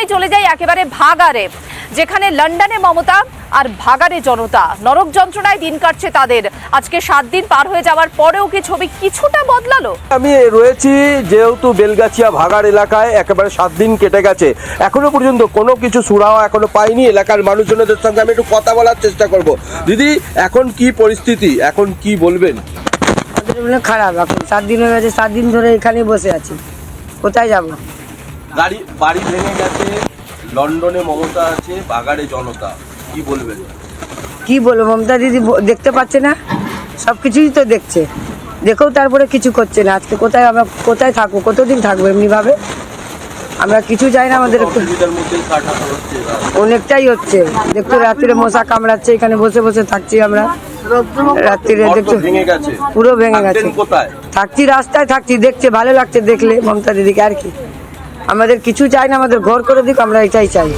আমি চলে যাই একেবারে ভাগাড়ে, যেখানে লন্ডনে মমতা আর ভাগাড়ে জনতা। নরক যন্ত্রণায় দিন কাটছে তাদের। আজকে 7 দিন পার হয়ে যাওয়ার পরেও কি ছবি কিছুটা বদলালো? আমি রয়েছি যেহেতু বেলগাছিয়া ভাগাড় এলাকায়, একেবারে 7 দিন কেটে গেছে, এখনো পর্যন্ত কোনো কিছু সুরাহা এখনো পাইনি। এলাকার মানুষজনদের সঙ্গে আমি একটু কথা বলার চেষ্টা করব। দিদি, এখন কি পরিস্থিতি, এখন কি বলবেন? খারাপ, এখন 7 দিন হয়ে গেছে, 7 দিন ধরে এখানে বসে আছি, কোথায় যাব? বাড়ি ভেঙে গেছে, লন্ডনে মমতা আছে, ভাগাড়ে জনতা, কি বলবেন? কি বলবো, মমতা দিদি দেখতে পাচ্ছে না? সব কিছুই তো দেখছে, দেখেও তারপরে কিছু করছে না। আজকে কোথায় আমরা কোথায় থাকবো, কতদিন থাকবো এমনিভাবে? আমরা কিছু চাই না, আমাদের একটু অনেকটাই হচ্ছে। দেখতো রাত্রিরে মশা কামড়াচ্ছে, এখানে বসে বসে থাকছি আমরা রাত্রিরে, দেখছো পুরো ভেঙে গেছে। থাকছি রাস্তায়, থাকছি, দেখছে, ভালো লাগছে দেখলে মমতা দিদিকে। আর কি, আমাদের কিছু চাই না, আমাদের ঘর করে দিক, আমরা এটাই চাই।